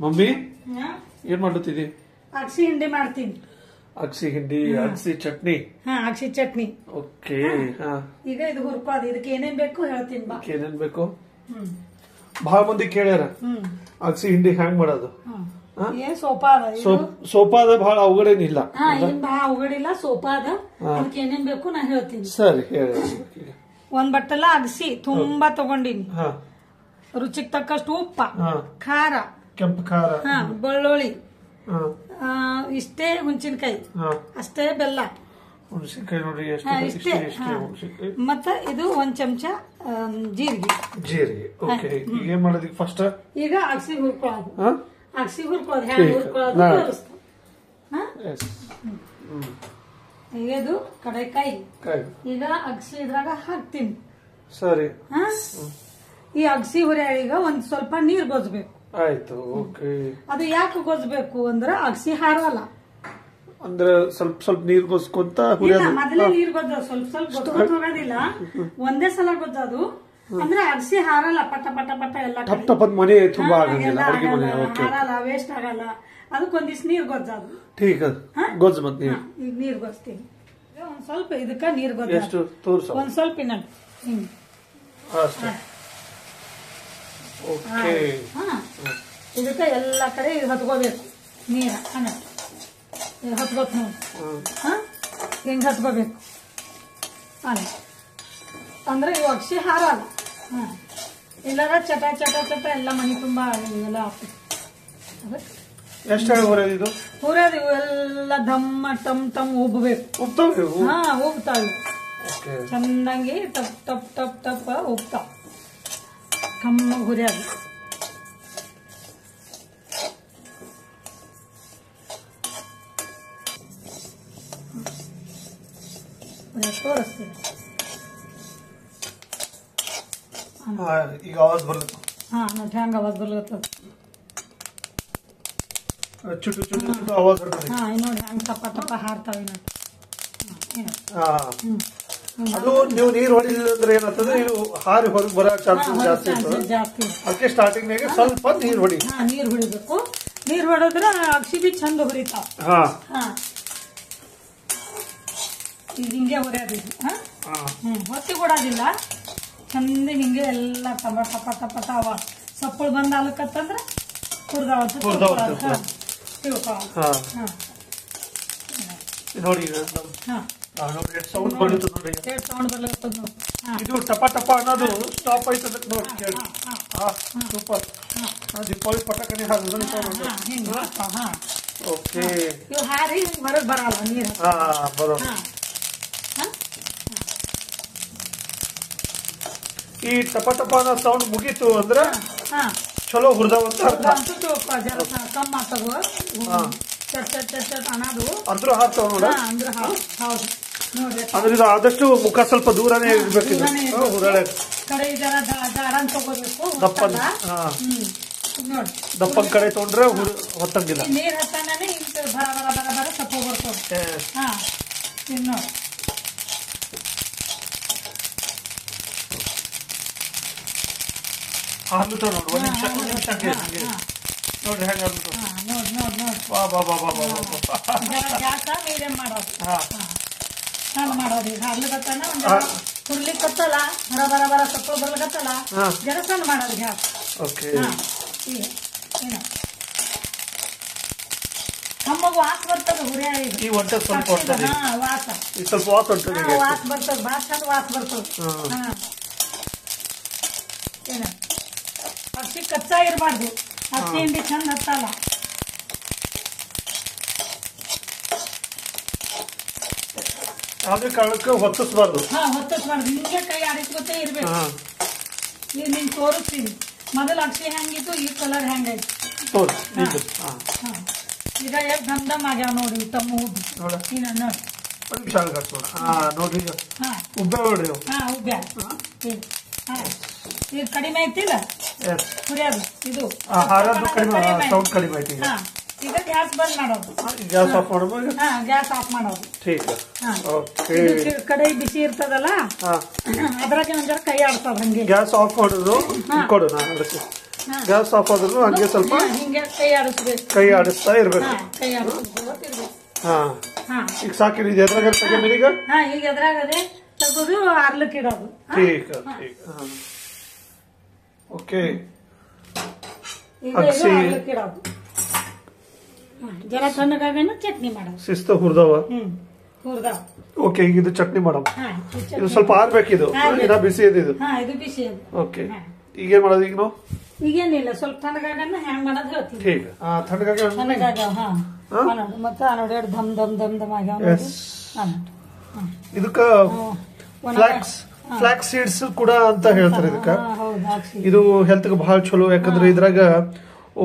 Mummy ಏನ್ ಮಾಡುತ್ತಿದ್ದಿ? ಅಗಸಿ ಹಿಂಡಿ ಮಾಡ್ತೀನಿ. ಅಗಸಿ ಹಿಂಡಿ, ಅಗಸಿ ಚಟ್ನಿ. ಅಗಸಿ ಚಟ್ನಿ. ಓಕೆ. ಈಗ ಇದು ಹುರ್ಕೋದು. ಇದಕ್ಕೆ ಏನೇನ್ ಬೇಕು ಹೇಳ್ತೀನಿ ಬಾ. ಏನೇನ್ ಬೇಕು? ಬಹಳ ಮಂದಿ ಕೇಳ್ಯಾರ ಅಗಸಿ ಹಿಂಡಿ ಹ್ಯಾಂಗ್ ಮಾಡೋದು. ಸೋಪಾ ಅದ, ಬಹಳ ಅವಗಡೇನಿಲ್ಲ. ಬಹಳ ಅವಗಡಿಲ್ಲ, ಸೋಪಾ ಅದ. ಅದಕ್ಕೆ ಏನೇನ್ ಬೇಕು ನಾ ಹೇಳ್ತೀನಿ. ಸರಿ ಹೇಳಿ. ಒಂದ್ ಬಟ್ಟಲ ಅಗಸಿ ತುಂಬಾ ತಗೊಂಡಿನಿ. ರುಚಿಗೆ ತಕ್ಕಷ್ಟು ಉಪ್ಪ, ಖಾರ, ಕೆಂಪು ಖಾರ, ಬೆಳ್ಳುಳ್ಳಿ, ಇಷ್ಟೇ ಹುಣಸಿನಕಾಯಿ, ಅಷ್ಟೇ ಬೆಲ್ಲ, ಹುಣಸಿನಕಾಯಿ ನೋಡಿ ಇಷ್ಟೇ. ಮತ್ತ ಇದು ಒಂದ್ ಚಮಚ ಜೀರಿಗೆ. ಓಕೆ. ಈಗ ಏನ್ ಮಾಡೋದು ಫಸ್ಟ್? ಈಗ ಅಗಸಿ ಹುರ್ಕೊಳ್ಳೋದು. ಅಗಸಿ ಹುರ್ಕೊಳ್ಳೋದು ಹ್ಯಾಂಗ ಹುರ್ಕೊಳ್ಳೋದು. ಈಗ ಇದು ಕಡಲೆಕಾಯಿ. ಈಗ ಅಗಸಿ ಇದ್ರಾಗ ಹಾಕ್ತೀನಿ. ಸರಿ. ಈ ಅಗಸಿ ಹುರಿಯಾಗ ಒಂದ್ ಸ್ವಲ್ಪ ನೀರ್ ಗೊಜ್ಬೇಕು. ಆಯ್ತು. ಓಕೆ. ಅದು ಯಾಕೆ ಗೊಜ್ಬೇಕು ಅಂದ್ರ ಅಗಸಿ ಹಾರಲ್ಲ. ಅಂದ್ರೆ ಸ್ವಲ್ಪ ಸ್ವಲ್ಪ ನೀರ್ ಗೊಜ್ಕೊಂತ ಮೊದಲೇ ನೀರ್ ಗೊಜ್ಜ, ಸ್ವಲ್ಪ ಸ್ವಲ್ಪ ಗೊಜ್ಕೊಂತ ಹೋಗೋದಿಲ್ಲ, ಒಂದೇ ಸಲ ಗೊಜ್ಜೋದು. ಅಂದ್ರೆ ಅಗಸಿ ಹಾರಲ್ಲ, ಪಟ ಪಟ ಪಟ ಎಲ್ಲ ಮನೆ ತುಂಬಾ ಹಾರಲ್ಲ, ವೇಸ್ಟ್ ಆಗಲ್ಲ. ಅದಕ್ಕೊಂದಿವ್ಸ ನೀರ್ ಗೊಜ್ಜೋದು. ಗೊಜ್ಜ ಮತ್ ಈಗ ನೀರ್ ಗೊಜ್ತೀನಿ. ಒಂದ್ ಸ್ವಲ್ಪ ಇದಕ್ಕ ನೀರ್ ಗೊಜ್ಜ, ಒಂದ್ ಸ್ವಲ್ಪ ಇನ್ನೊಂದು ಹಿಂಗ್. ಇದಕ್ಕ ಎಲ್ಲಾ ಕಡೆ ಹತ್ಕೋಬೇಕು ನೀರ. ಹತ್ಕೋತ್ ನೋಡಿ, ಹಿಂಗ್ ಹತ್ಕೋಬೇಕು. ಅಂದ್ರೆ ಇವು ಅಗಸಿ ಹಾರಲ್ಲ. ಇಲ್ಲಾರ ಚಟ ಚಟ ಚಟ ಎಲ್ಲ ಮನಿ ತುಂಬಾ ಎಲ್ಲ ಆಗ್ತದೆ. ಹುರಿಯೋದು ಇವು ಎಲ್ಲ ದಮ್ಮ ಟಮ್ ಟಮ್ ಉಬ್ಬೇಕು. ಉಬ್ತಾವ ಚಂದಂಗಿ ಟಪ್ ಟಪ್ ಟಪ್ ಟಪ್ ಉಬ್ತಾವ. ಕಮ್ಮ ಹುರಿಯೋದು. ತೋರಿಸ್ತೀನಿ. ಈಗ ಆವಾಜ್ ಬರ್ಲತ್ತ. ನೋಡಿ ಹೆಂಗ ಆವಾಜ್ ಬರ್ಲತ್ತದ. ಚುಟು ಚುಟು ಚುಟು ಆವಾಜ್ ಬರ್ತದೆ. ನೋಡಿ ಹೆಂಗ್ ಟಪ ಟಪ ಹಾರ್ತಾವ. ಅದು ನೀವು ನೀರ್ ಹೊಡಿಲಿಲ್ಲ ಅಂದ್ರೆ ಏನಾಗ್ತದೆ, ಇದು ಹಾರಿ ಹೊರಗೆ ಬರೋ ಚಾನ್ಸಸ್ ಜಾಸ್ತಿ ಇರ್ತದೆ. ಅದಕ್ಕೆ ಸ್ಟಾರ್ಟಿಂಗ್ ನಾಗ ಸ್ವಲ್ಪ ನೀರ್ ಹೊಡಿ. ನೀರ್ ಹೊಡಿಬೇಕು. ನೀರ್ ಹೊಡೆದ್ರ ಅಗಸಿ ಬಿ ಚಂದ ಹುರಿತಾವ. ಈಗ ಹಿಂಗೆ ಹುರಿಯೋದಿದ್ದು. ಹೊತ್ತಿ ಕೊಡೋದಿಲ್ಲ, ಚಂದ ಹಿಂಗೆ ಎಲ್ಲ ಟಪ ಟಪ ಟಪ ಟವ ಸಪ್ಪಳು ಬಂದ ಆಲಕತ್ತಂದ್ರ ಹುರಿದಾವ ನೋಡಿ. ಸೌಂಡ್ ಬರ್ಲತ್ತದ ನೋಡಿ. ಇದು ಟಪ ಟಪ ಅನ್ನೋದು ಸ್ಟಾಪ್ ಆಯ್ತದ ನೋಡಿ. ಸೂಪರ್. ದೀಪಾವಳಿ ಪಟಾಕನೆ ಓಕೆ. ಇವು ಹಾರಿ ಹೊರಗೆ ಬರಲ್ಲ ನೀರು. ಬರೋಲ್ಲ. ಈ ಟಪ ಟಪ ಅನ್ನೋ ಸೌಂಡ್ ಮುಗೀತು ಅಂದ್ರೆ ಚಲೋ ಹುರಿದಾವ ಅಂತ ಅರ್ಥ. ಕಮ್ಮ ಆಗ್ತವ ಚಟ್ ಚಟ್ ಚಟ್ ಚಟ್ ಅನ್ನೋದು ಅಂದ್ರೂ ಹಾಕ್ತಾವ ನೋಡ. ಅಂದ್ರೆ ಇದು ಆದಷ್ಟು ಮುಖ ಸ್ವಲ್ಪ ದೂರನೇ ಇರ್ಬೇಕು. ಕಡೆ ಜರ ದಾರನ್ ತಗೋಬೇಕು. ದಪ್ಪನ್ ದಪ್ಪನ್ ಕಡೆ ತೊಗೊಂಡ್ರೆ ಹೊತ್ತಂಗಿಲ್ಲ. ನೀರ್ ಹತ್ತಾನೆ ಇಂತ ಬರ ಬರ ಬರ ಬರ ಸಪ್ಪ ಬರ್ತದೆ. ನೋಡಿ ಆಗ್ಲುತ್ತ ನೋಡಿ. ಒಂದ್ ನಿಮಿಷ ನೋಡ್ರಿ ಹೆಂಗ ಗ್ಯಾಸ ಮೀಡಿಯಂ ಮಾಡೋದು. ಸಣ್ಣ ಮಾಡೋದು. ಈಗ ಹರ್ಲಿಕತ್ತನ ಒಂದ್ ಹುರ್ಲಿಕ್ಕತ್ತಲ್ಲ, ಬರ ಬರ ಬರ ಸಪ್ಪ ಬರ್ಲಿಕತ್ತಲ್ಲ, ಜರ ಸಣ್ಣ ಮಾಡೋದು ಗ್ಯಾಸ್. ಕಮ್ಮಗ ವಾಸ ಬರ್ತದ ಹುರಿಯ. ಈ ಒಂಟ ಸ್ವಲ್ಪ ವಾಸ ಸ್ವಲ್ಪ ವಾಸ ಬರ್ತದೆ. ವಾಸ ಬರ್ತದ, ಬಾಳ ಚಂದ ವಾಸ ಬರ್ತದ. ಅಕ್ಕಿ ಕಚ್ಚಾ ಇರಬಾರ್ದು. ಅಕ್ಕಿ ಹಿಂಡಿ ಚಂದ ಹತ್ತಲ್ಲ. ಯಾವ್ದೇ ಕಾರಣಕ್ಕೆ ಹೊತ್ತಿಸ್ಬಾರ್ದು. ಹೊತ್ತಿಸ್ಬಾರ್ದು. ಹಿಂಗೆ ಕೈ ಆಡಿಸ್ಕೊತೇ ಇರ್ಬೇಕು. ಈಗ ನಿಂಗೆ ತೋರಿಸ್ತೀನಿ. ಮೊದಲು ಅಕ್ಕಿ ಹೆಂಗಿತ್ತು, ಈ ಕಲರ್ ಹೆಂಗೈತಿ ಈಗ ಎಷ್ಟು ದಮ್ ದಮ್ ಆಗ್ಯಾವ ನೋಡಿ. ತಮ್ಮ ಉಬ್ಬಿ ನೋಡ್ರಿ. ಉಬ್ಬ ನೋಡ್ರಿ. ಉಬ್ಬ ಈಗ ಕಡಿಮೆ ಐತಿಲ್ಲ ಹುರಿಯೋದು. ಇದು ಕಡಿಮೆ ಐತಿ. ಈಗ ಗ್ಯಾಸ್ ಬಂದ್ ಮಾಡೋದು. ಗ್ಯಾಸ್ ಆಫ್ ಮಾಡೋದು. ಗ್ಯಾಸ್ ಆಫ್ ಮಾಡೋದು. ಕಡೆ ಬಿಸಿ ಇರ್ತದಲ್ಲ, ಅದ್ರಾಗೆ ಒಂದ್ ಜರ ಕೈ ಆಡ್ತದ ಹಂಗೆ. ಗ್ಯಾಸ್ ಆಫ್ ಮಾಡೋದು ಕೊಡು. ಗ್ಯಾಸ್ ಆಫ್ ಆದ್ರೂ ಹಂಗೆ ಸ್ವಲ್ಪ ಹಿಂಗೆ ಕೈ ಆಡಿಸ್ಬೇಕು, ಕೈ ಆಡಿಸ್ತಾ ಇರ್ಬೇಕು. ಕೈ ಆಡಿಸ್ಬೇಕು. ಹಾ ಈಗ ಸಾಕಿದೆ ಎದ್ರಾಗ ತೆಗೆಮೇಲೆ ಈಗ ಈಗ ಎದ್ರಾಗದೆ ತೆಗೆದು ಆರ್ಲಕ್ಕೆ ಇಡೋದು. ठीक ओके ಈಗ ಆರ್ಲಕ್ಕೆ ಇಡೋದು. ಜರ ತಣ್ಣಗಾಗೇನು ಚಟ್ನಿ ಮಾಡೋದು. ಶಿಸ್ತು ಹುರಿದವ. ಹುರಿದವ. ಓಕೆ ಈಗ ಇದು ಚಟ್ನಿ ಮಾಡಮ್. ಇದು ಸ್ವಲ್ಪ ಆರ್ಬೇಕಿದು, ಇನ್ನ ಬಿಸಿ ಇದೆ ಇದು. ಇದು ಬಿಸಿ ಇದೆ. ಓಕೆ ಈಗ ಏನ್ ಮಾಡೋದು ಈಗ ನಾವು? ಈಗೇನಿಲ್ಲ, ಸ್ವಲ್ಪ ತಣ್ಣಗಾಗನ್ನ ಹ್ಯಾಂಗ್ ಮಾಡೋದು ಹೇಳ್ತೀವಿ. ठीक ತಣ್ಣಗಾಗ ಮತ್ತೆ ನೋಡಿ ಧಮ್ ಧಮ್ ಧಮ್ ಧಮ್ ಆಗ್ಯಾವ. ಇದಕ್ಕ ಫ್ಲಾಕ್ಸ್ ಸೀಡ್ಸ್ ಕೂಡ ಅಂತ ಹೇಳ್ತಾರೆ ಇದಕ್ಕ. ಇದು ಹೆಲ್ತ್ ಗೆ ಬಹಳ ಚಲೋ, ಯಾಕಂದ್ರೆ ಇದ್ರಾಗ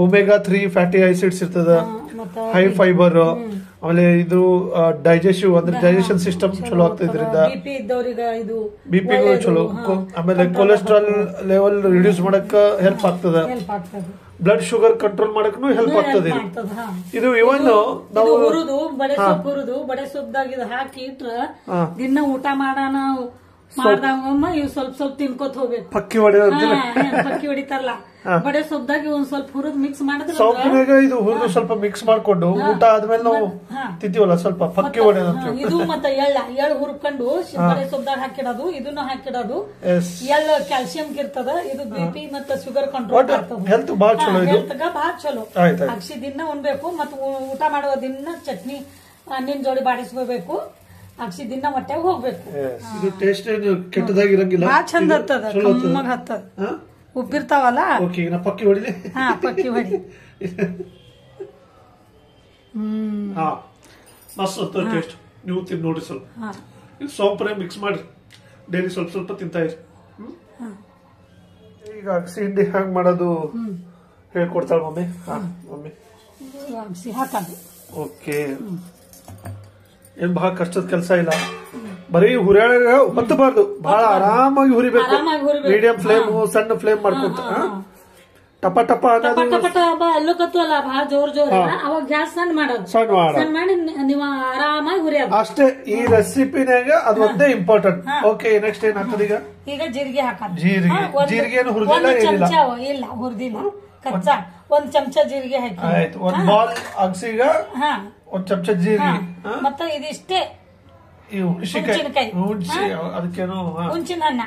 ಒಮೆಗಾ 3 ಫ್ಯಾಟಿ ಆಸಿಡ್ಸ್ ಇರ್ತದ, ಹೈ ಫೈಬರ್, ಆಮೇಲೆ ಇದು ಡೈಜೆಸ್ಟಿವ್ ಅಂದ್ರೆ ಡೈಜೆಷನ್ ಸಿಸ್ಟಮ್ ಚಲೋ ಆಗ್ತದೆ ಇದರಿಂದ. ಬಿಪಿಗೂ ಚಲೋ, ಆಮೇಲೆ ಕೊಲೆಸ್ಟ್ರಾಲ್ ಲೆವೆಲ್ ರಿಡ್ಯೂಸ್ ಮಾಡಕ್ ಹೆಲ್ಪ್ ಆಗ್ತದ, ಬ್ಲಡ್ ಶುಗರ್ ಕಂಟ್ರೋಲ್ ಮಾಡಕ್ ಹೆಲ್ಪ್ ಆಗ್ತದೆ ಇದು. ಇವನ್ ನಾವು ಹುರಿದು ಬಡೆ ಸೊಪ್ಪು ಹುರಿದು ಬಡೆ ಸೊಪ್ಪದಾಗ ಇದು ಹಾಕಿ ಇಟ್ರ ದಿನ ಊಟ ಮಾಡೋಣ ಮಾಡ್ದಾಗಮ್ಮ ಇವ್ ಸ್ವಲ್ಪ ಸ್ವಲ್ಪ ತಿನ್ಕೋತ ಹೋಗ್ಬೇಕು. ಪಕ್ಕಿ ಹೊಡೆಯೋದು, ಪಕ್ಕಿ ಹೊಡಿತಾರಲ್ಲ ಬಡೆ ಸೊಪ್ಪದಾಗ ಒಂದ್ ಸ್ವಲ್ಪ ಹುರಿದ್ ಮಿಕ್ಸ್ ಮಾಡಿದ್ರೆ ಸೊಪ್ಪಿನಾಗ ಇದು ಹುರಿದು ಸ್ವಲ್ಪ ಮಿಕ್ಸ್ ಮಾಡ್ಕೊಂಡು ಊಟ ಆದ್ಮೇಲೆ ನಾವು ತಿಂತೀವಲ್ಲ ಸ್ವಲ್ಪ ಪಕ್ಕಿ ಹೊಡೆಯೋದು. ಇದು ಮತ್ತೆ ಎಳ್ಳು ಹುರ್ಕೊಂಡು ಬಡೆ ಸೊಪ್ಪದಾಗ ಹಾಕಿಡೋದು, ಇದನ್ನ ಹಾಕಿಡೋದು. ಎಳ್ಳು ಕ್ಯಾಲ್ಸಿಯಂ ಇರ್ತದ, ಇದು ಬಿಪಿ ಮತ್ತೆ ಶುಗರ್ ಕಂಟ್ರೋಲ್ ಆಗ್ತದೆ, ಹೆಲ್ತ್ ಬಹಳ ಚಲೋ, ಹೆಲ್ತ್ ಬಹಳ ಚಲೋ. ಅಕ್ಷಿ ದಿನ ಉಣ್ಬೇಕು, ಮತ್ ಊಟ ಮಾಡುವ ದಿನ ಚಟ್ನಿ ನಿನ್ ಜೋಡಿ ಬಾಡಿಸ್ಕೋಬೇಕು, ಅಕ್ಷಿ ದಿನ ಹೊಟ್ಟೆಗೆ ಹೋಗ್ಬೇಕು. ಇದು ಟೇಸ್ಟ್ ಏನು ಕೆಟ್ಟದಾಗಿರಂಗಿಲ್ಲ, ಬಹಳ ಚಂದ ಹತ್ತದ, ಕಮ್ಮಗ್ ಹತ್ತದ. ಉಪ್ಪಿರ್ತಾವಲ್ಲ. ಓಕೆ ಈಗ ನಾ ಪಕ್ಕಿ ಹೊಡಿಲಿ. ಪಕ್ಕಿ ಹೊಡಿ. ಮಸ್ತ್ ಹತ್ತದ ಟೇಸ್ಟ್. ನೀವು ತಿನ್ ನೋಡಿ ಸ್ವಲ್ಪ. ಇದು ಸೋಂಪರೆ ಮಿಕ್ಸ್ ಮಾಡಿ ಡೈಲಿ ಸ್ವಲ್ಪ ಸ್ವಲ್ಪ ತಿಂತಾ ಇರಿ. ಈಗ ಅಗಸಿ ಹಿಂಡಿ ಹ್ಯಾಂಗ್ ಮಾಡೋದು ಹೇಳ್ಕೊಡ್ತಾಳ ಮಮ್ಮಿ. ಮಮ್ಮಿ ಅಗಸಿ ಹಾಕೋದು. ಓಕೆ ಏನ್ ಬಹಳ ಕಷ್ಟದ ಕೆಲಸ ಇಲ್ಲ, ಬರೀ ಹುರಿಯಾಗ ಹೊತ್ತಬಾರ್ದು, ಬಹಳ ಆರಾಮಾಗಿ ಹುರಿಬೇಕು. ಮೀಡಿಯಂ ಫ್ಲೇಮ್, ಸಣ್ಣ ಫ್ಲೇಮ್ ಮಾಡ್ಕೊಂತ ಟಪ ಟಪ ಅಲ್ಲಕತ್ತಲ್ಲ ಬಹಳ ಜೋರ್ ಜೋರ್, ಅವಾಗ ಗ್ಯಾಸ್ ಸಣ್ಣ ಮಾಡೋದು, ಸಣ್ಣ ಮಾಡಿ ನೀವು ಆರಾಮಾಗಿ ಹುರಿಯೋದು ಅಷ್ಟೇ. ಈ ರೆಸಿಪಿನಾಗ ಅದು ಒಂದೇ ಇಂಪಾರ್ಟೆಂಟ್. ಓಕೆ ನೆಕ್ಸ್ಟ್ ಏನ್ ಹಾಕೋದು ಈಗ? ಈಗ ಜೀರಿಗೆ ಹಾಕೋದು. ಜೀರಿಗೆ ಏನು ಹುರಿದಿಲ್ಲ, ಇಲ್ಲ ಹುರಿದಿಲ್ಲ, ಕಚ್ಚಾ ಒಂದ್ ಚಮಚ ಜೀರಿಗೆ ಹಾಕಿ ಆಯ್ತು. ಒಂದ್ ಬಾಲ್ ಅಗಸಿಗ ಒಂದ್ ಚಮಚ ಜೀರಿಗೆ, ಮತ್ತೆ ಇದಿಷ್ಟೇ ಹುಣಸಿನಕಾಯಿ, ಅದಕ್ಕೇನು ಹುಂಚಿನ ಹಣ್ಣ,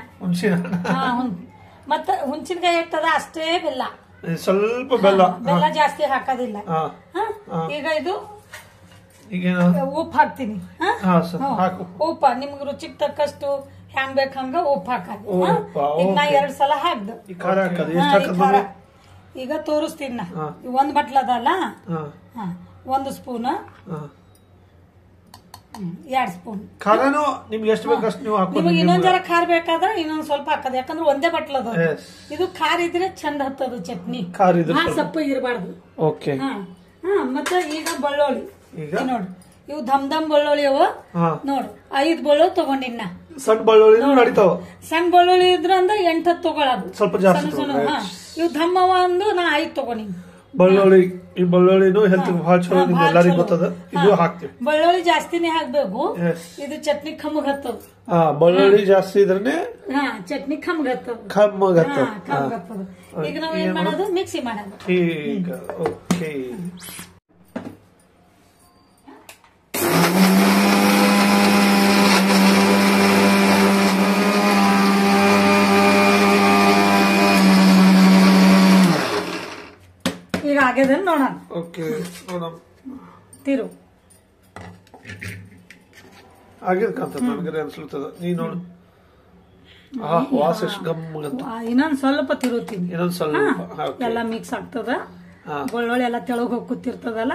ಮತ್ತೆ ಹುಂಚಿನಕಾಯಿ ಇರ್ತದ ಅಷ್ಟೇ, ಬೆಲ್ಲ ಸ್ವಲ್ಪ ಬೆಲ್ಲ, ಬೆಲ್ಲ ಜಾಸ್ತಿ ಹಾಕೋದಿಲ್ಲ. ಈಗ ಇದು ಉಪ್ಪು ಹಾಕ್ತೀನಿ. ಉಪ್ಪ ನಿಮ್ಗೆ ರುಚಿಗೆ ತಕ್ಕಷ್ಟು ಹೆಂಗ್ ಬೇಕ ಹಂಗ ಉಪ್ಪು ಹಾಕೋದು. ಈಗ ನಾ 2 ಸಲ ಹಾಕ್ದು. ಈಗ ತೋರಿಸ್ತೀನಿ ನಾ. ಒಂದ್ ಬಟ್ಲದಲ್ಲ, 1 ಸ್ಪೂನ್, 2 ಸ್ಪೂನ್ ಖಾರನು ನಿಮ್ಗೆ ಎಷ್ಟು ಬೇಕಷ್ಟು ನೀವು ಹಾಕೋದು. ನಿಮಗೆ ಇನ್ನೊಂದ್ ಜರ ಖಾರ ಬೇಕಾದ್ರೆ ಇನ್ನೊಂದ್ ಸ್ವಲ್ಪ ಹಾಕೋದು, ಯಾಕಂದ್ರೆ ಒಂದೇ ಬಟ್ಲದ ಇದು. ಖಾರ ಇದ್ರೆ ಚಂದ ಹತ್ತದ ಚಟ್ನಿ, ಸಪ್ಪು ಇರಬಾರ್ದು. ಓಕೆ ಮತ್ತೆ ಈಗ ಬೆಳ್ಳುಳ್ಳಿ ನೋಡ್ರಿ, ಇವು ದಮ್ ಬೆಳ್ಳುಳ್ಳಿ ಅವು ನೋಡ್ರಿ, 5 ಬೆಳ್ಳುಳ್ಳಿ ತಗೊಂಡಿನ. ಸಣ್ಣ ಬೆಳ್ಳುಳ್ಳಿ ನಡೀತಾವ, ಸಣ್ಣ ಬೆಳ್ಳುಳ್ಳಿ ಇದ್ರ ಅಂದ್ರೆ 8 ತಗೊಳ್ಳೋದು, ಸ್ವಲ್ಪ ಜಾಸ್ತಿ. ಇವು ದಮ್ಮವ ಅಂದು ನಾ 5 ತಗೊಂಡಿನಿ. ಬೆಳ್ಳುಳ್ಳಿ, ಈ ಬೆಳ್ಳುಳ್ಳಿನೂ ಹೆಲ್ತ್ ಬಹಳ ಚಲೋ, ನಿಮ್ಗೆ ಎಲ್ಲರಿಗೂ ಗೊತ್ತದ. ಇದು ಹಾಕ್ತಿವಿ, ಬೆಳ್ಳುಳ್ಳಿ ಜಾಸ್ತಿನೇ ಹಾಕ್ಬೇಕು, ಇದು ಚಟ್ನಿ ಖಮ್ಮಗ್ ಹತ್ತದ. ಬೆಳ್ಳುಳ್ಳಿ ಜಾಸ್ತಿ ಇದ್ರೆ ಚಟ್ನಿ ಖಮ್ಮಗ್ ಹತ್ತದ. ಈಗ ನಾವ್ ಏನ್ ಮಾಡೋದು, ಮಿಕ್ಸಿ ಮಾಡೋದು. ಈಗ ಓಕೆ ಈಗ ಆಗ್ಯದ ನೋಡೋಣ. ಓಕೆ ನೋಡೋಣ, ತಿರು ಆಗಿದ್ಕಂತ ನನಗೆ ಅನ್ಸ್ಲತ್ತದ. ನೀ ನೋಡು, ವಾಸ ಎಷ್ಟು ಗಮ್ಮಗಂತ. ಇನ್ನೊಂದ್ ಸ್ವಲ್ಪ ತಿರುತ್ತೀನಿ, ಇನ್ನೊಂದ್ ಸ್ವಲ್ಪ ಎಲ್ಲ ಮಿಕ್ಸ್ ಆಗ್ತದ. ಬೆಳ್ಳುಳ್ಳಿ ಎಲ್ಲ ತೆಳಗ್ ಹೋಗಿ ಕೂತಿರ್ತದಲ್ಲ.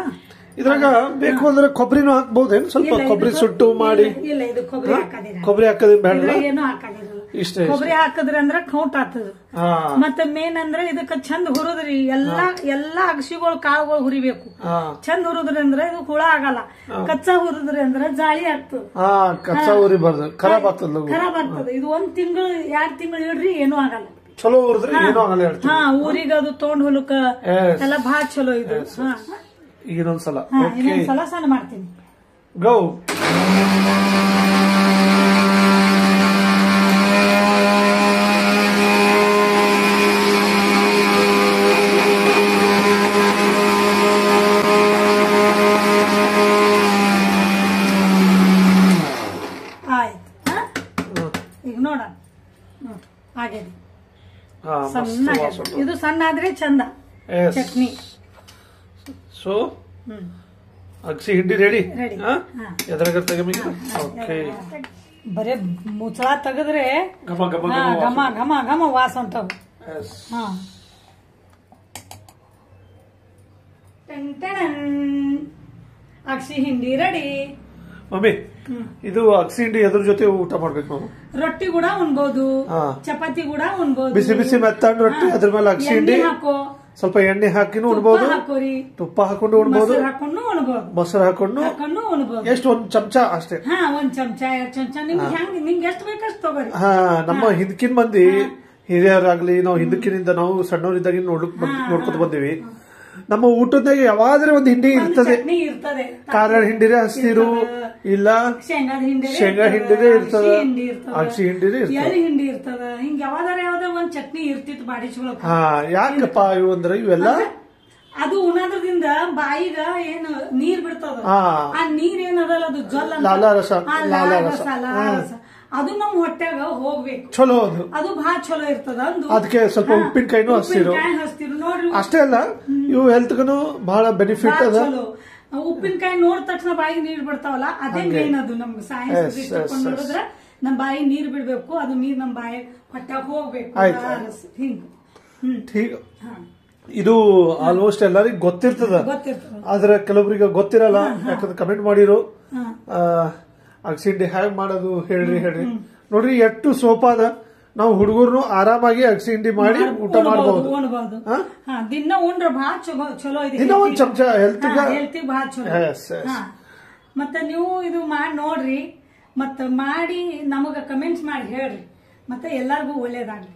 ಇದ್ರಾಗ ಬೇಕು ಅಂದ್ರೆ ಕೊಬ್ಬರಿನೂ ಹಾಕ್ಬಹುದೇನು? ಸ್ವಲ್ಪ ಕೊಬ್ಬರಿ ಸುಟ್ಟು ಮಾಡಿ. ಇಲ್ಲ, ಇದು ಕೊಬ್ಬರಿ ಹಾಕೋದಿಲ್ಲ, ಕೊಬ್ಬರಿ ಹಾಕೋದ್ ಬೇಡ, ಏನು ಹಾಕೋದಿಲ್ಲ. ಇಷ್ಟೇ. ಕೊಬ್ಬರಿ ಹಾಕಿದ್ರಿ ಅಂದ್ರ ಕೌಂಟ್ ಆಗ್ತದ. ಮತ್ತೆ ಮೇನ್ ಅಂದ್ರೆ ಇದಕ್ಕ ಚಂದ ಹುರಿದ್ರಿ, ಎಲ್ಲಾ ಅಗಸಿಗಳು ಕಾಳುಗಳು ಹುರಿಬೇಕು. ಚಂದ ಹುರಿದ್ರಿ ಅಂದ್ರೆ ಇದು ಹುಳ ಆಗಲ್ಲ. ಕಚ್ಚಾ ಹುರಿದ್ರಿ ಅಂದ್ರೆ ಜಾಳಿ ಆಗ್ತದ. ಕಚ್ಚಾ ಹುರಿಬಾರ್ದು, ಖರಾಬ್ ಆಗ್ತದ. ಖರಾಬ್ ಆಗ್ತದ. ಇದು 1 ತಿಂಗಳು 2 ತಿಂಗಳು ಇಡ್ರಿ, ಏನೂ ಆಗಲ್ಲ. ಚಲೋ ಹುರಿದ್ರಿ ಏನೂ ಆಗಲ್ಲ. ಊರಿಗೆ ಅದು ತೊಗೊಂಡ್ ಹೊಲಕ್ಕ ಎಲ್ಲ ಬಹಳ ಚಲೋ ಇದು. ಇನ್ನೊಂದ್ಸಲ ಸಣ್ಣ ಮಾಡ್ತೀನಿ. ಗೋ ಇದು ಸಣ್ಣ ಆದ್ರೆ ಚಂದ ಚಟ್ನಿ. ಸೊ ಅಗಸಿ ಹಿಂಡಿ ರೆಡಿ. ಎದ್ರಾಗ ಓಕೆ. ಬರೇ ಮುಚ್ಚಳ ತೆಗೆದ್ರೆ ಘಮ ಘಮ ಘಮ ಘಮ ಘಮ ವಾಸ ಹೊಂಟವು. ಅಗಸಿ ಹಿಂಡಿ ರೆಡಿ. ಮಮ್ಮಿ ಇದು ಅಗಸಿ ಹಿಂಡಿ ಎದ್ರ ಜೊತೆ ಊಟ ಮಾಡ್ಬೇಕು ನಾವು? ರೊಟ್ಟಿ ಕೂಡ ಉಣ್ಬಹುದು, ಚಪಾತಿ ಕೂಡ ಉಣ್ಬಹುದು. ಬಿಸಿ ಬಿಸಿ ಮೆತ್ತಂಡ್ ರೊಟ್ಟಿ ಅದ್ರ ಮೇಲೆ ಅಗಸಿ ಹಿಂಡಿ ಹಾಕೋ, ಸ್ವಲ್ಪ ಎಣ್ಣೆ ಹಾಕಿನೂ ಉಣ್ಬಹುದು, ತುಪ್ಪ ಹಾಕೊಂಡು ಉಣ್ಬಹುದು, ಮೊಸರು ಹಾಕೊಂಡು ಉಣ್ಬಹುದು. ಎಷ್ಟು ಒಂದ್ ಚಮಚ ಅಷ್ಟೇ. ಒಂದ್ ಚಮಚ 2 ಚಮಚ ನಿಮ್ಗೆ ಎಷ್ಟು ಬೇಕಷ್ಟು ತಗೋರಿ. ನಮ್ಮ ಹಿಂದಕಿನ ಮಂದಿ ಹಿರಿಯರಾಗ್ಲಿ, ನಾವು ಹಿಂದಕಿನಿಂದ ನಾವು ಸಣ್ಣವರಿದ್ದಾಗ ನೋಡ್ಕೊತ ಬಂದಿವಿ. ನಮ್ಮ ಊಟದಾಗ ಯಾವಾದ್ರೆ ಒಂದು ಹಿಂಡಿ ಇರ್ತದೆ. ಖಾರ ಹಿಂಡಿರೇ ಹಸಿರು ಇಲ್ಲ ಶೇಂಗಾ ಹಿಂಡಿರೇ ಇರ್ತದ, ಅಗಸಿ ಹಿಂಡಿರೇ ಹಿಂಡಿ ಇರ್ತದ. ಹಿಂಗ ಯಾವ್ದಾರ ಒಂದ್ ಚಟ್ನಿ ಇರ್ತಿತ್ತು ಬಾಡಿಸ್ಕೊಳಕ್. ಯಾಕಪ್ಪ ಇವು ಅಂದ್ರೆ ಇವೆಲ್ಲ ಅದು ಉಣೋದ್ರಿಂದ ಬಾಯಿಗ ಏನು ನೀರ್ ಬಿಡ್ತದ. ಆ ನೀರ್ ಏನದಲ್ಲ ಅದು ಜ್ವಲ್ಲ ಲಾಲಾರಸ, ಅದು ನಮ್ ಹೊಟ್ಯಾಗ ಹೋಗ್ಬೇಕು. ಚಲೋ ಅದು ಬಹಳ ಚಲೋ ಇರ್ತದ. ಅದಕ್ಕೆ ಸ್ವಲ್ಪ ಉಪ್ಪಿನಕಾಯಿನೂ ಹಸ್ತಿರು ನೋಡ್ರಿ. ಅಷ್ಟೇ ಅಲ್ಲ, ಇವು ಹೆಲ್ತ್ಗೂ ಬಹಳ ಬೆನಿಫಿಟ್ ಅದ. ಉಪ್ಪಿನಕಾಯಿ ನೋಡಿದ ತಕ್ಷಣ ಬಾಯಿಗೆ ನೀರ್ ಬಿಡ್ತಾವಲ್ಲ, ಅದೇ ಮೇನ್. ಅದು ನಮ್ಗೆ ಸೈನ್ಸ್ ನೋಡಿದ್ರೆ ನಮ್ ಬಾಯಿ ನೀರ್ ಬಿಡ್ಬೇಕು, ಅದು ನೀರ್ ನಮ್ ಬಾಯಿ ಹೊಟ್ಯಾಗ ಹೋಗ್ಬೇಕು. ಹಿಂಗ ಇದು ಆಲ್ಮೋಸ್ಟ್ ಎಲ್ಲರಿಗೂ ಗೊತ್ತಿರ್ತದ, ಆದ್ರೆ ಕೆಲವೊಬ್ರಿಗೆ ಗೊತ್ತಿರಲ್ಲ. ಯಾಕಂದ್ರೆ ಕಮೆಂಟ್ ಮಾಡಿರೋ ಅಗಸಿ ಹಿಂಡಿ ಹ್ಯಾಗ್ ಮಾಡೋದು ಹೇಳ್ರಿ ನೋಡ್ರಿ ಎಷ್ಟು ಸೋಪಾದ. ನಾವು ಹುಡುಗರು ಆರಾಮಾಗಿ ಅಗಸಿ ಹಿಂಡಿ ಮಾಡಿ ಊಟ ಮಾಡಬಹುದು. ದಿನ ಉಂಡ್ರ ಬಹಳ ಚಲೋ ಇದೆ. ದಿನ ಒಂದ್ ಚಮಚ ಹೆಲ್ತ್ ಬಹಳ ಚಲೋ. ಮತ್ತೆ ನೀವು ಇದು ಮಾಡಿ ನೋಡ್ರಿ, ಮತ್ತ ಮಾಡಿ ನಮಗ ಕಮೆಂಟ್ಸ್ ಮಾಡಿ ಹೇಳ್ರಿ. ಮತ್ತೆ ಎಲ್ಲಾರ್ಗು ಒಳ್ಳೇದಾಗ್ಲಿ.